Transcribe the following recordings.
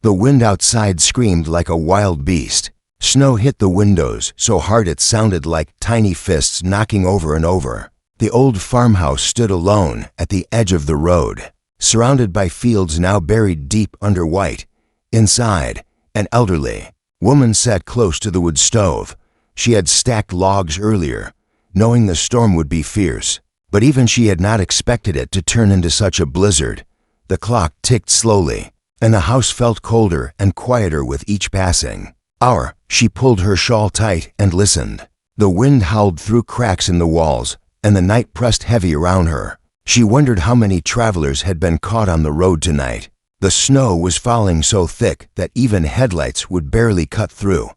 The wind outside screamed like a wild beast. Snow hit the windows so hard it sounded like tiny fists knocking over and over. The old farmhouse stood alone at the edge of the road, surrounded by fields now buried deep under white. Inside, an elderly woman sat close to the wood stove. She had stacked logs earlier, knowing the storm would be fierce, but even she had not expected it to turn into such a blizzard. The clock ticked slowly, and the house felt colder and quieter with each passing hour. She pulled her shawl tight and listened. The wind howled through cracks in the walls, and the night pressed heavy around her. She wondered how many travelers had been caught on the road tonight. The snow was falling so thick that even headlights would barely cut through.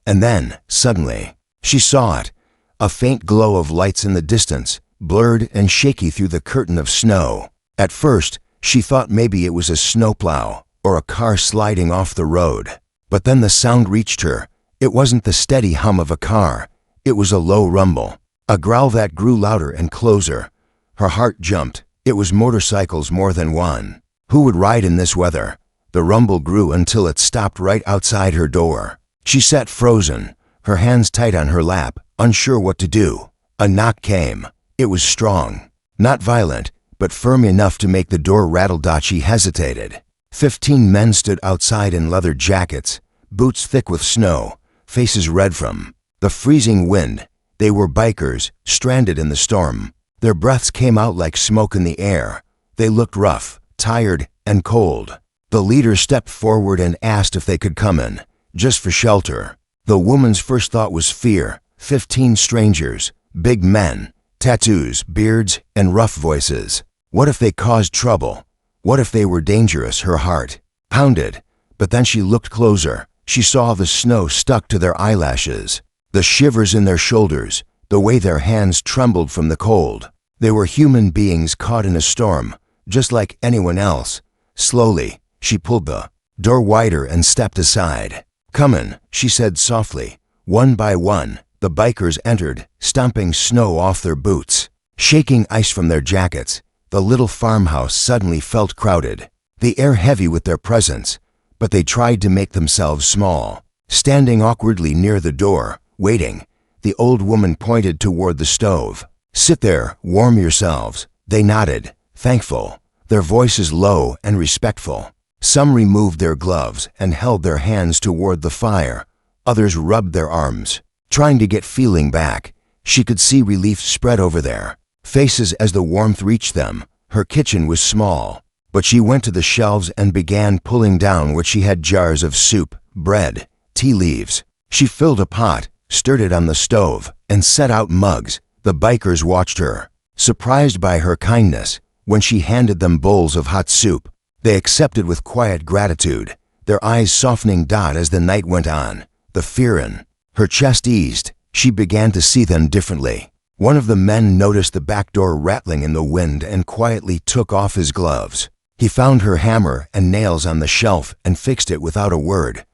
And then, suddenly, she saw it. A faint glow of lights in the distance, blurred and shaky through the curtain of snow. At first, she thought maybe it was a snowplow or a car sliding off the road. But then the sound reached her. It wasn't the steady hum of a car. It was a low rumble, a growl that grew louder and closer. Her heart jumped. It was motorcycles more than one. Who would ride in this weather? The rumble grew until it stopped right outside her door. She sat frozen, her hands tight on her lap, unsure what to do. A knock came. It was strong, not violent, but firm enough to make the door rattle. She hesitated. 15 men stood outside in leather jackets, boots thick with snow, faces red from the freezing wind. They were bikers, stranded in the storm. Their breaths came out like smoke in the air. They looked rough, tired, and cold. The leader stepped forward and asked if they could come in, just for shelter. The woman's first thought was fear. 15 strangers, big men, tattoos, beards, and rough voices. What if they caused trouble? What if they were dangerous? Her heart pounded, but then she looked closer. She saw the snow stuck to their eyelashes, the shivers in their shoulders, the way their hands trembled from the cold. They were human beings caught in a storm, just like anyone else. Slowly, she pulled the door wider and stepped aside. "Come in," she said softly. One by one, the bikers entered, stomping snow off their boots, shaking ice from their jackets. The little farmhouse suddenly felt crowded, the air heavy with their presence, but they tried to make themselves small. Standing awkwardly near the door, waiting, the old woman pointed toward the stove. "Sit there, warm yourselves." They nodded, thankful, their voices low and respectful. Some removed their gloves and held their hands toward the fire. Others rubbed their arms, trying to get feeling back. She could see relief spread over their faces as the warmth reached them. Her kitchen was small, but she went to the shelves and began pulling down what she had: jars of soup, bread, tea leaves. She filled a pot, stirred it on the stove, and set out mugs. The bikers watched her, surprised by her kindness. When she handed them bowls of hot soup, they accepted with quiet gratitude, their eyes softening. As the night went on, the fear in her chest eased. She began to see them differently. One of the men noticed the back door rattling in the wind and quietly took off his gloves. He found her hammer and nails on the shelf and fixed it without a word.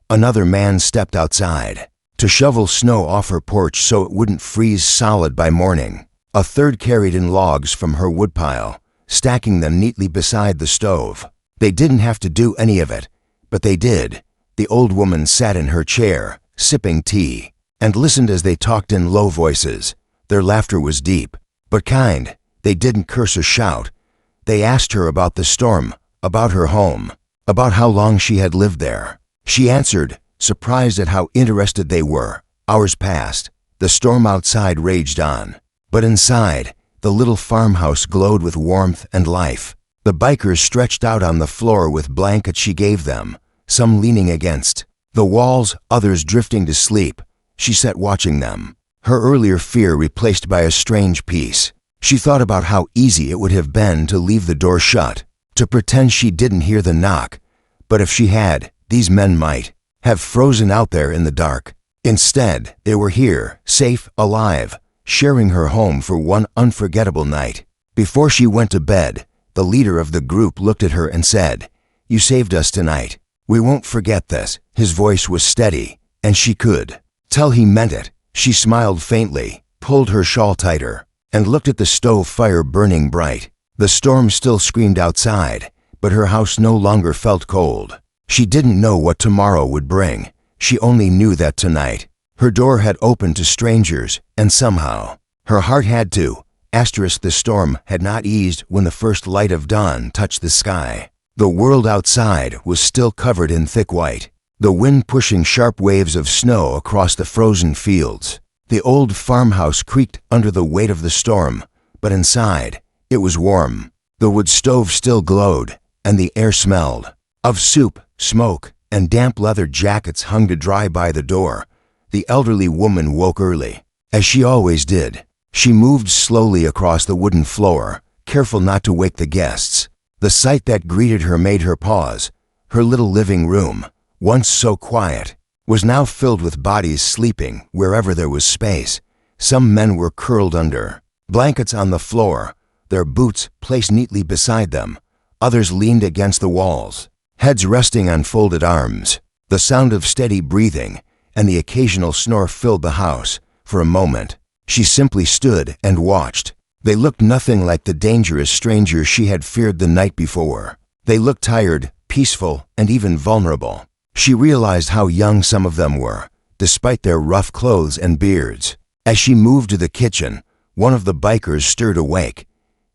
Another man stepped outside to shovel snow off her porch so it wouldn't freeze solid by morning. A third carried in logs from her woodpile, stacking them neatly beside the stove. They didn't have to do any of it, but they did. The old woman sat in her chair, sipping tea, and listened as they talked in low voices. Their laughter was deep, but kind. They didn't curse or shout. They asked her about the storm, about her home, about how long she had lived there. She answered, surprised at how interested they were. Hours passed. The storm outside raged on, but inside, the little farmhouse glowed with warmth and life. The bikers stretched out on the floor with blankets she gave them, some leaning against the walls, others drifting to sleep. She sat watching them, her earlier fear replaced by a strange peace. She thought about how easy it would have been to leave the door shut, to pretend she didn't hear the knock. But if she had, these men might have frozen out there in the dark. Instead, they were here, safe, alive, sharing her home for one unforgettable night. Before she went to bed, the leader of the group looked at her and said, "You saved us tonight. We won't forget this." His voice was steady, and she could tell he meant it. She smiled faintly, pulled her shawl tighter, and looked at the stove fire burning bright. The storm still screamed outside, but her house no longer felt cold. She didn't know what tomorrow would bring. She only knew that tonight, her door had opened to strangers, and somehow, her heart had to. The storm had not eased when the first light of dawn touched the sky. The world outside was still covered in thick white, the wind pushing sharp waves of snow across the frozen fields. The old farmhouse creaked under the weight of the storm, but inside, it was warm. The wood stove still glowed, and the air smelled of soup, smoke, and damp leather jackets hung to dry by the door. The elderly woman woke early, as she always did. She moved slowly across the wooden floor, careful not to wake the guests. The sight that greeted her made her pause. Her little living room, once so quiet, was now filled with bodies sleeping wherever there was space. Some men were curled under blankets on the floor, their boots placed neatly beside them. Others leaned against the walls, heads resting on folded arms. The sound of steady breathing and the occasional snore filled the house. For a moment, she simply stood and watched. They looked nothing like the dangerous strangers she had feared the night before. They looked tired, peaceful, and even vulnerable. She realized how young some of them were, despite their rough clothes and beards. As she moved to the kitchen, one of the bikers stirred awake.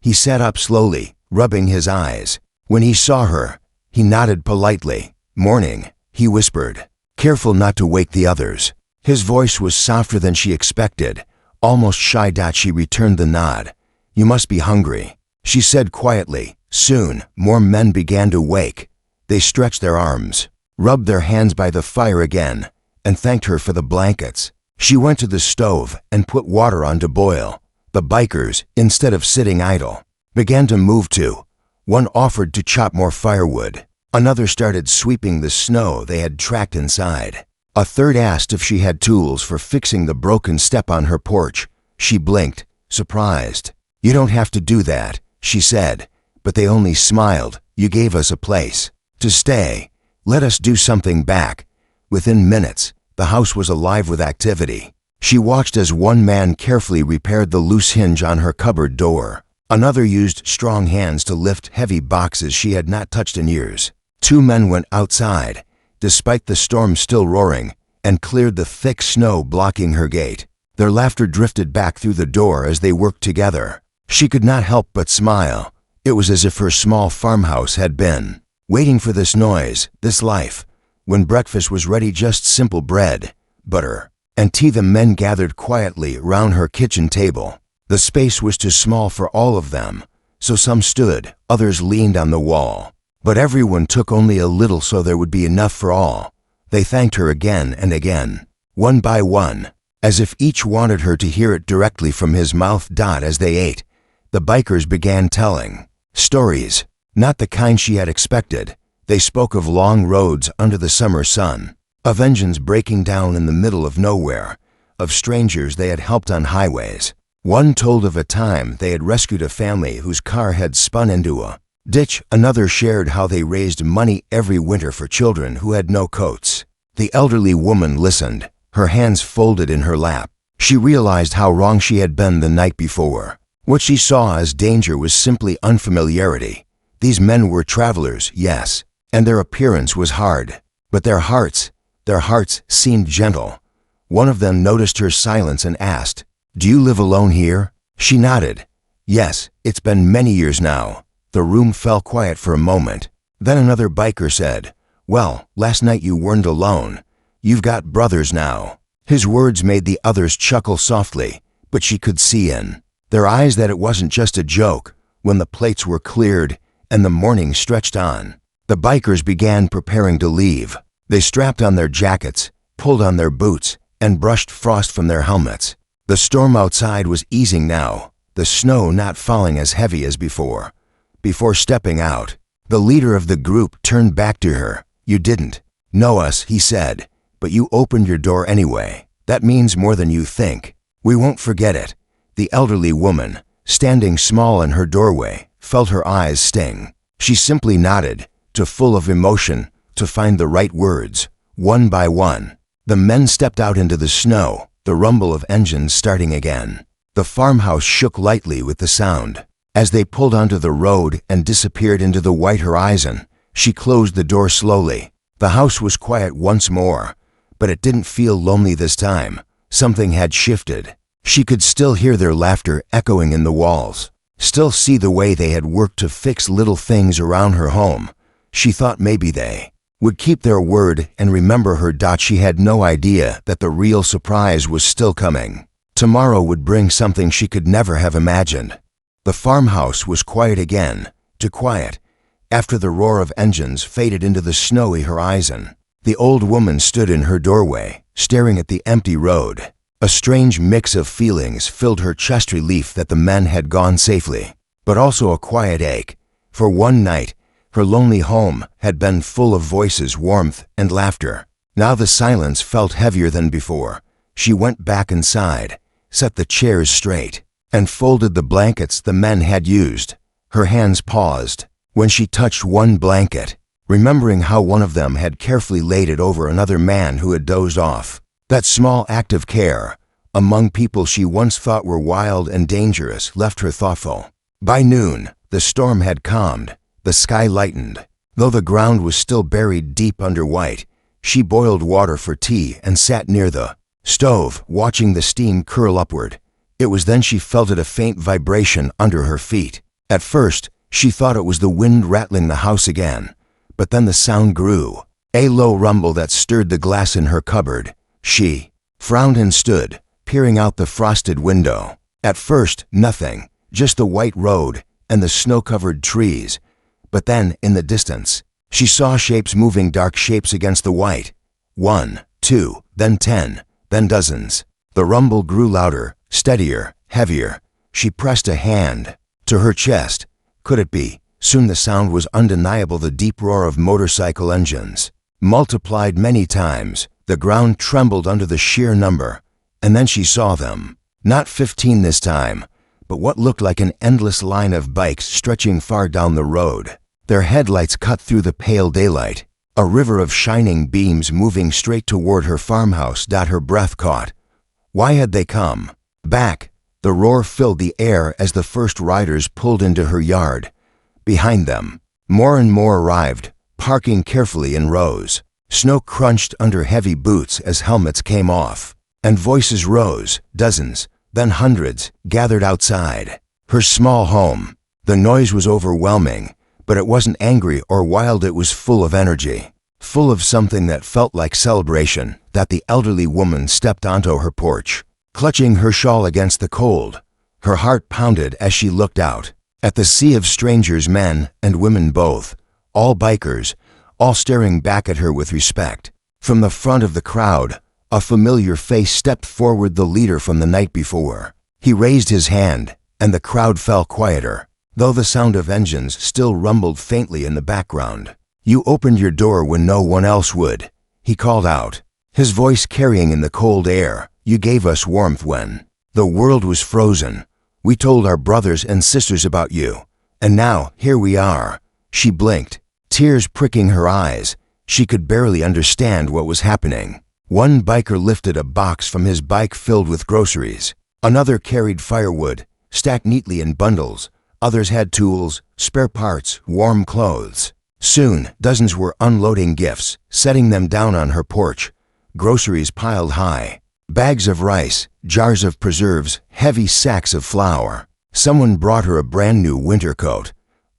He sat up slowly, rubbing his eyes. When he saw her, he nodded politely. "Morning," he whispered, careful not to wake the others. His voice was softer than she expected, almost shy. She returned the nod. "You must be hungry," she said quietly. Soon, more men began to wake. They stretched their arms, rubbed their hands by the fire again, and thanked her for the blankets. She went to the stove and put water on to boil. The bikers, instead of sitting idle, began to move too. One offered to chop more firewood. Another started sweeping the snow they had tracked inside. A third asked if she had tools for fixing the broken step on her porch. She blinked, surprised. "You don't have to do that," she said, but they only smiled. "You gave us a place to stay. Let us do something back." Within minutes, the house was alive with activity. She watched as one man carefully repaired the loose hinge on her cupboard door. Another used strong hands to lift heavy boxes she had not touched in years. Two men went outside, despite the storm still roaring, and cleared the thick snow blocking her gate. Their laughter drifted back through the door as they worked together. She could not help but smile. It was as if her small farmhouse had been waiting for this noise, this life. When breakfast was ready, just simple bread, butter, and tea, the men gathered quietly around her kitchen table. The space was too small for all of them, so some stood, others leaned on the wall. But everyone took only a little so there would be enough for all. They thanked her again and again, one by one, as if each wanted her to hear it directly from his mouth. As they ate, the bikers began telling stories, not the kind she had expected. They spoke of long roads under the summer sun, of engines breaking down in the middle of nowhere, of strangers they had helped on highways. One told of a time they had rescued a family whose car had spun into a ditch. Another shared how they raised money every winter for children who had no coats. The elderly woman listened, her hands folded in her lap. She realized how wrong she had been the night before. What she saw as danger was simply unfamiliarity. These men were travelers, yes, and their appearance was hard, but their hearts seemed gentle. One of them noticed her silence and asked, "Do you live alone here?" She nodded. "Yes, it's been many years now." The room fell quiet for a moment. Then another biker said, "Well, last night you weren't alone. You've got brothers now." His words made the others chuckle softly, but she could see in their eyes that it wasn't just a joke. When the plates were cleared and the morning stretched on, the bikers began preparing to leave. They strapped on their jackets, pulled on their boots, and brushed frost from their helmets. The storm outside was easing now, the snow not falling as heavy as before. Before stepping out, the leader of the group turned back to her. "You didn't know us," he said, "but you opened your door anyway. That means more than you think. We won't forget it." The elderly woman, standing small in her doorway, felt her eyes sting. She simply nodded, too full of emotion to find the right words. One by one, the men stepped out into the snow, the rumble of engines starting again. The farmhouse shook lightly with the sound. As they pulled onto the road and disappeared into the white horizon, she closed the door slowly. The house was quiet once more, but it didn't feel lonely this time. Something had shifted. She could still hear their laughter echoing in the walls, still see the way they had worked to fix little things around her home. She thought maybe they would keep their word and remember her. She had no idea that the real surprise was still coming. Tomorrow would bring something she could never have imagined. The farmhouse was quiet again, too quiet. After the roar of engines faded into the snowy horizon, the old woman stood in her doorway, staring at the empty road. A strange mix of feelings filled her chest: relief that the men had gone safely, but also a quiet ache. For one night, her lonely home had been full of voices, warmth, and laughter. Now the silence felt heavier than before. She went back inside, set the chairs straight, and folded the blankets the men had used. Her hands paused when she touched one blanket, remembering how one of them had carefully laid it over another man who had dozed off. That small act of care, among people she once thought were wild and dangerous, left her thoughtful. By noon, the storm had calmed, the sky lightened. Though the ground was still buried deep under white, she boiled water for tea and sat near the stove, watching the steam curl upward. It was then she felt a faint vibration under her feet. At first, she thought it was the wind rattling the house again, but then the sound grew, a low rumble that stirred the glass in her cupboard. She frowned and stood, peering out the frosted window. At first, nothing, just the white road and the snow-covered trees. But then, in the distance, she saw shapes moving, dark shapes against the white. 1, 2, then 10, then dozens. The rumble grew louder, steadier, heavier. She pressed a hand to her chest. Could it be? Soon the sound was undeniable, the deep roar of motorcycle engines. Multiplied many times, the ground trembled under the sheer number. And then she saw them. Not 15 this time, but what looked like an endless line of bikes stretching far down the road. Their headlights cut through the pale daylight, a river of shining beams moving straight toward her farmhouse. Her breath caught. Why had they come? Back. The roar filled the air as the first riders pulled into her yard. Behind them, more and more arrived, parking carefully in rows. Snow crunched under heavy boots as helmets came off, and voices rose, dozens, then hundreds, gathered outside her small home. The noise was overwhelming, but it wasn't angry or wild. It was full of energy, full of something that felt like celebration. The elderly woman stepped onto her porch, clutching her shawl against the cold. Her heart pounded as she looked out at the sea of strangers, men and women both, all bikers, all staring back at her with respect. From the front of the crowd, a familiar face stepped forward, the leader from the night before. He raised his hand, and the crowd fell quieter, though the sound of engines still rumbled faintly in the background. "You opened your door when no one else would," he called out, his voice carrying in the cold air. "You gave us warmth when the world was frozen. We told our brothers and sisters about you, and now here we are." She blinked, tears pricking her eyes. She could barely understand what was happening. One biker lifted a box from his bike filled with groceries. Another carried firewood, stacked neatly in bundles. Others had tools, spare parts, warm clothes. Soon, dozens were unloading gifts, setting them down on her porch. Groceries piled high. Bags of rice, jars of preserves, heavy sacks of flour. Someone brought her a brand new winter coat.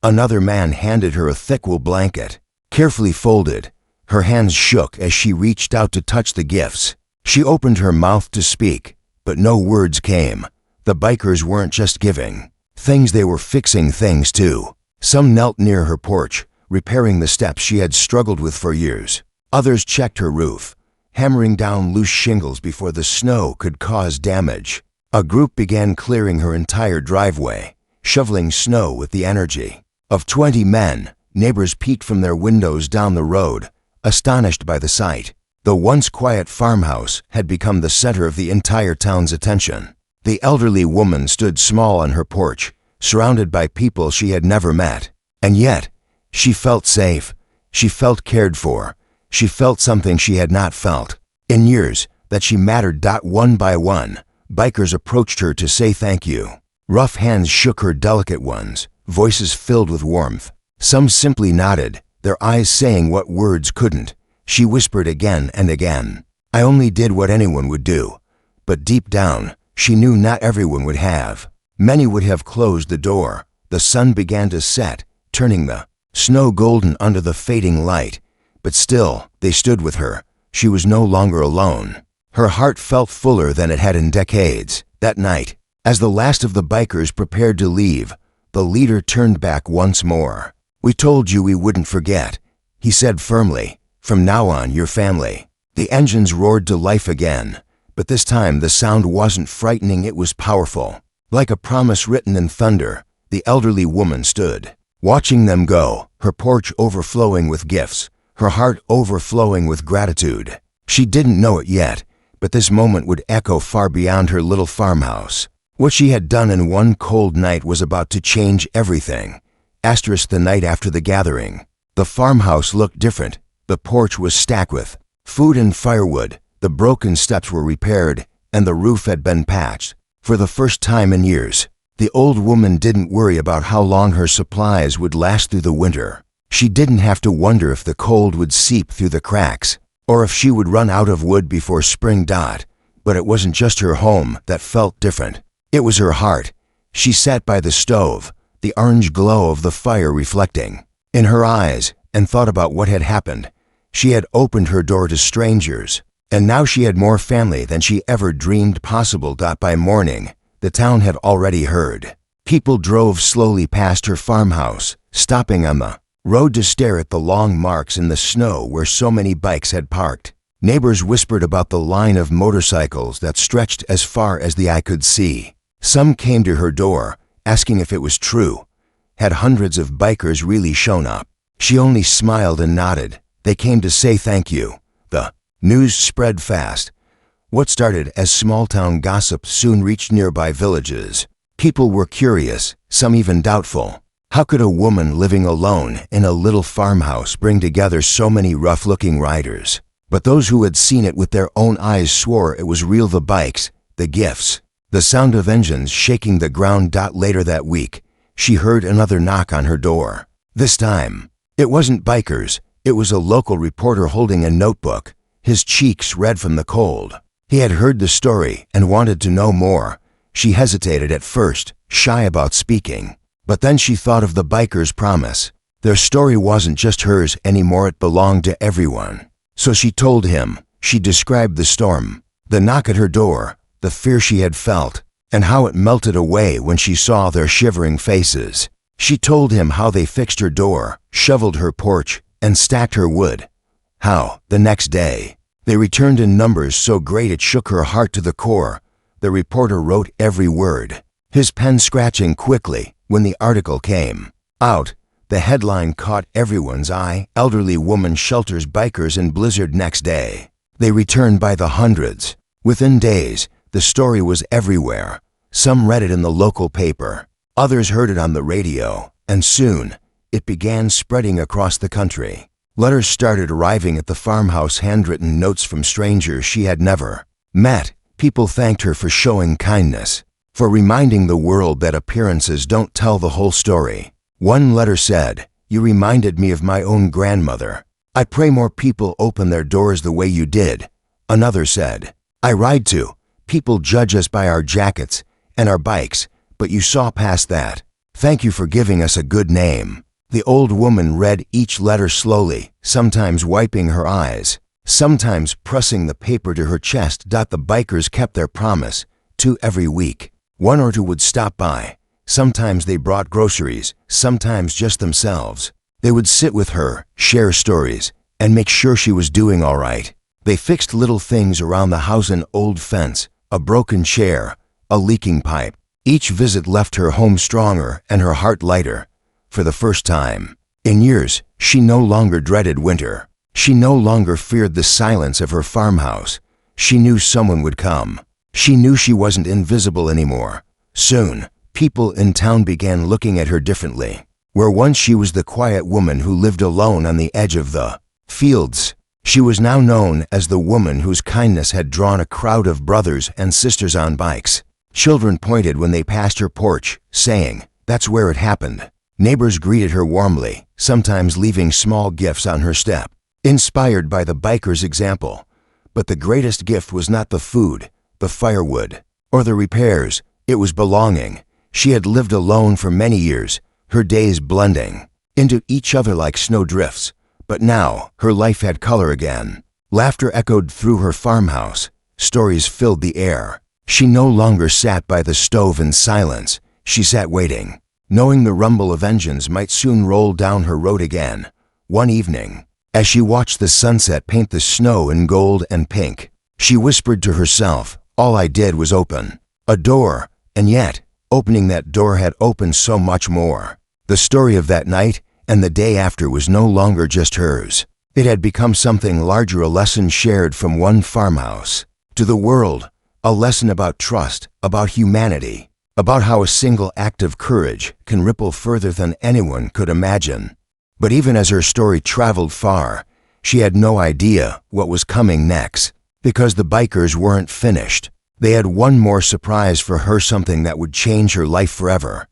Another man handed her a thick wool blanket, carefully folded. Her hands shook as she reached out to touch the gifts. She opened her mouth to speak, but no words came. The bikers weren't just giving things, they were fixing things too. Some knelt near her porch, repairing the steps she had struggled with for years. Others checked her roof, hammering down loose shingles before the snow could cause damage. A group began clearing her entire driveway, shoveling snow with the energy of 20 men. Neighbors peeked from their windows down the road, astonished by the sight. The once quiet farmhouse had become the center of the entire town's attention. The elderly woman stood small on her porch, surrounded by people she had never met. And yet, she felt safe. She felt cared for. She felt something she had not felt in years, that she mattered. One by one, bikers approached her to say thank you. Rough hands shook her delicate ones, voices filled with warmth. Some simply nodded, their eyes saying what words couldn't. She whispered again and again. I only did what anyone would do. But deep down, she knew not everyone would have. Many would have closed the door. The sun began to set, turning the snow golden under the fading light. But still, they stood with her. She was no longer alone. Her heart felt fuller than it had in decades. That night, as the last of the bikers prepared to leave, the leader turned back once more. We told you we wouldn't forget, he said firmly. From now on, you're family. The engines roared to life again, but this time the sound wasn't frightening, it was powerful. Like a promise written in thunder, the elderly woman stood, watching them go, her porch overflowing with gifts, her heart overflowing with gratitude. She didn't know it yet, but this moment would echo far beyond her little farmhouse. What she had done in one cold night was about to change everything. The night after the gathering. The farmhouse looked different. The porch was stacked with food and firewood. The broken steps were repaired, and the roof had been patched. For the first time in years, the old woman didn't worry about how long her supplies would last through the winter. She didn't have to wonder if the cold would seep through the cracks, or if she would run out of wood before spring. But it wasn't just her home that felt different. It was her heart. She sat by the stove, the orange glow of the fire reflecting in her eyes, and thought about what had happened. She had opened her door to strangers, and now she had more family than she ever dreamed possible. By morning, the town had already heard. People drove slowly past her farmhouse, stopping on the road to stare at the long marks in the snow where so many bikes had parked. Neighbors whispered about the line of motorcycles that stretched as far as the eye could see. Some came to her door, asking if it was true. Had hundreds of bikers really shown up? She only smiled and nodded. They came to say thank you. The news spread fast. What started as small-town gossip soon reached nearby villages. People were curious, some even doubtful. How could a woman living alone in a little farmhouse bring together so many rough-looking riders? But those who had seen it with their own eyes swore it was real. The bikes, the gifts, the sound of engines shaking the ground. Later that week, she heard another knock on her door. This time, it wasn't bikers. It was a local reporter holding a notebook, his cheeks red from the cold. He had heard the story and wanted to know more. She hesitated at first, shy about speaking. But then she thought of the bikers' promise. Their story wasn't just hers anymore, it belonged to everyone. So she told him. She described the storm, the knock at her door, the fear she had felt, and how it melted away when she saw their shivering faces. She told him how they fixed her door, shoveled her porch, and stacked her wood. How, the next day, they returned in numbers so great it shook her heart to the core. The reporter wrote every word, his pen scratching quickly. When the article came out, the headline caught everyone's eye. Elderly woman shelters bikers in blizzard. Next day, they returned by the hundreds. Within days, the story was everywhere. Some read it in the local paper. Others heard it on the radio. And soon, it began spreading across the country. Letters started arriving at the farmhouse, handwritten notes from strangers she had never met. People thanked her for showing kindness, for reminding the world that appearances don't tell the whole story. One letter said, "You reminded me of my own grandmother. I pray more people open their doors the way you did." Another said, "I ride too. People judge us by our jackets and our bikes, but you saw past that. Thank you for giving us a good name." The old woman read each letter slowly, sometimes wiping her eyes, sometimes pressing the paper to her chest. The bikers kept their promise. 2 every week. 1 or 2 would stop by. Sometimes they brought groceries, sometimes just themselves. They would sit with her, share stories, and make sure she was doing all right. They fixed little things around the house: an old fence, a broken chair, a leaking pipe. Each visit left her home stronger and her heart lighter. For the first time in years, she no longer dreaded winter. She no longer feared the silence of her farmhouse. She knew someone would come. She knew she wasn't invisible anymore. Soon, people in town began looking at her differently. Where once she was the quiet woman who lived alone on the edge of the fields, she was now known as the woman whose kindness had drawn a crowd of brothers and sisters on bikes. Children pointed when they passed her porch, saying, "That's where it happened." Neighbors greeted her warmly, sometimes leaving small gifts on her step. inspired by the biker's example. But the greatest gift was not the food, the firewood, or the repairs. It was belonging. She had lived alone for many years, her days blending into each other like snowdrifts. But now, her life had color again. Laughter echoed through her farmhouse. Stories filled the air. She no longer sat by the stove in silence. She sat waiting, knowing the rumble of engines might soon roll down her road again. One evening, as she watched the sunset paint the snow in gold and pink, she whispered to herself, "All I did was open a door, and yet, opening that door had opened so much more." The story of that night and the day after was no longer just hers. It had become something larger, a lesson shared from one farmhouse to the world, a lesson about trust, about humanity, about how a single act of courage can ripple further than anyone could imagine. But even as her story traveled far, she had no idea what was coming next, because the bikers weren't finished. They had one more surprise for her, something that would change her life forever.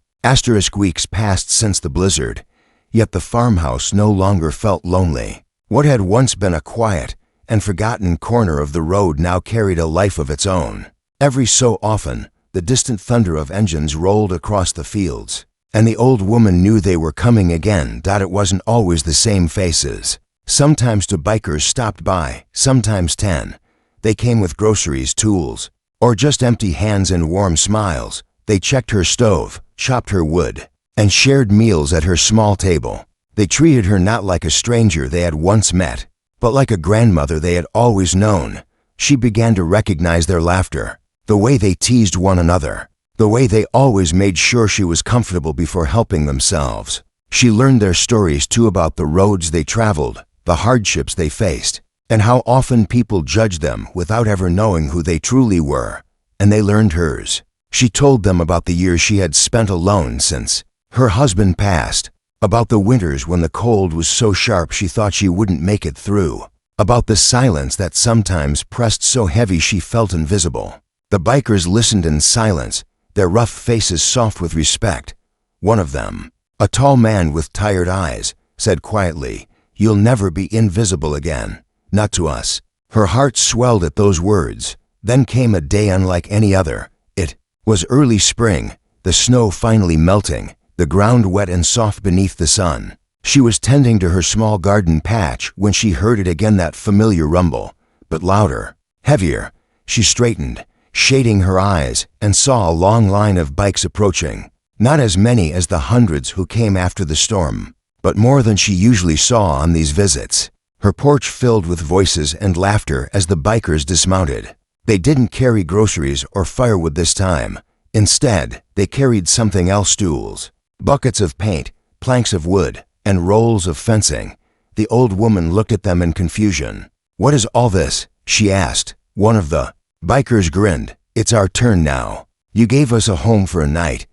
Weeks passed since the blizzard, yet the farmhouse no longer felt lonely. What had once been a quiet and forgotten corner of the road now carried a life of its own. Every so often, the distant thunder of engines rolled across the fields, and the old woman knew they were coming again. It wasn't always the same faces. Sometimes 2 bikers stopped by, sometimes 10. They came with groceries, tools, or just empty hands and warm smiles. They checked her stove, chopped her wood, and shared meals at her small table. They treated her not like a stranger they had once met, but like a grandmother they had always known. She began to recognize their laughter, the way they teased one another, the way they always made sure she was comfortable before helping themselves. She learned their stories too, about the roads they traveled, the hardships they faced, and how often people judged them without ever knowing who they truly were. And they learned hers. She told them about the years she had spent alone since her husband passed, about the winters when the cold was so sharp she thought she wouldn't make it through, about the silence that sometimes pressed so heavy she felt invisible. The bikers listened in silence, their rough faces soft with respect. One of them, a tall man with tired eyes, said quietly, "You'll never be invisible again. Not to us." Her heart swelled at those words. Then came a day unlike any other. It was early spring, the snow finally melting, the ground wet and soft beneath the sun. She was tending to her small garden patch when she heard it again, that familiar rumble, but louder, heavier. She straightened, shading her eyes, and saw a long line of bikes approaching. Not as many as the hundreds who came after the storm, but more than she usually saw on these visits. Her porch filled with voices and laughter as the bikers dismounted. They didn't carry groceries or firewood this time. Instead, they carried something else: stools, buckets of paint, planks of wood, and rolls of fencing. The old woman looked at them in confusion. "What is all this?" she asked. One of the bikers grinned. "It's our turn now. You gave us a home for a night.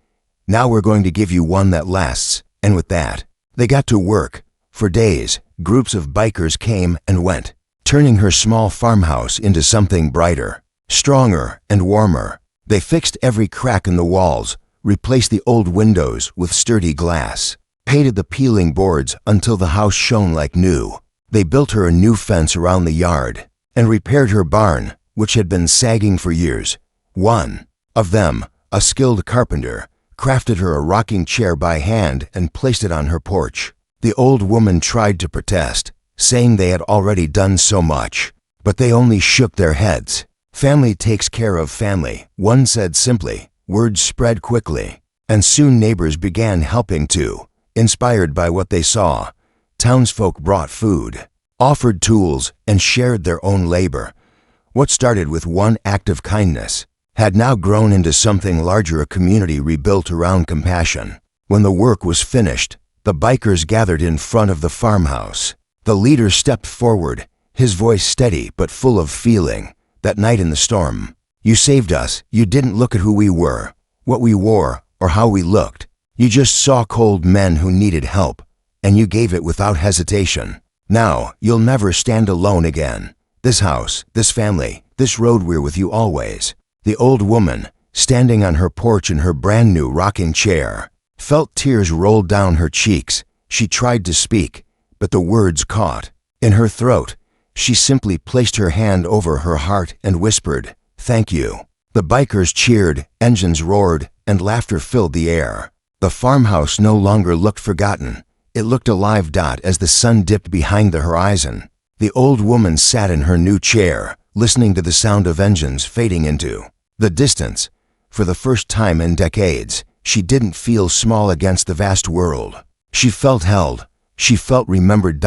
Now we're going to give you one that lasts." And with that, they got to work. For days, groups of bikers came and went, turning her small farmhouse into something brighter, stronger, and warmer. They fixed every crack in the walls, replaced the old windows with sturdy glass, painted the peeling boards until the house shone like new. They built her a new fence around the yard and repaired her barn, which had been sagging for years. One of them, a skilled carpenter, crafted her a rocking chair by hand and placed it on her porch. The old woman tried to protest, saying they had already done so much, but they only shook their heads. "Family takes care of family," one said simply. Word spread quickly, and soon neighbors began helping too. Inspired by what they saw, townsfolk brought food, offered tools, and shared their own labor. What started with one act of kindness had now grown into something larger, a community rebuilt around compassion. When the work was finished, the bikers gathered in front of the farmhouse. The leader stepped forward, his voice steady but full of feeling. "That night in the storm, you saved us. You didn't look at who we were, what we wore, or how we looked. You just saw cold men who needed help, and you gave it without hesitation. Now, you'll never stand alone again. This house, this family, this road, we're with you always." The old woman, standing on her porch in her brand new rocking chair, felt tears roll down her cheeks. She tried to speak, but the words caught In her throat, she simply placed her hand over her heart and whispered, "Thank you." The bikers cheered, engines roared, and laughter filled the air. The farmhouse no longer looked forgotten. It looked alive. As the sun dipped behind the horizon, the old woman sat in her new chair, listening to the sound of engines fading into the distance. For the first time in decades, she didn't feel small against the vast world. She felt held. She felt remembered.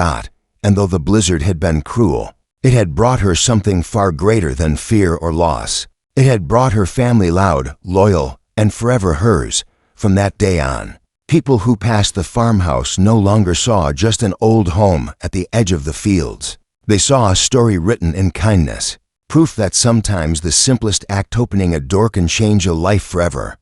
And though the blizzard had been cruel, it had brought her something far greater than fear or loss. It had brought her family, loud, loyal, and forever hers. From that day on, people who passed the farmhouse no longer saw just an old home at the edge of the fields. They saw a story written in kindness, proof that sometimes the simplest act, opening a door, can change a life forever.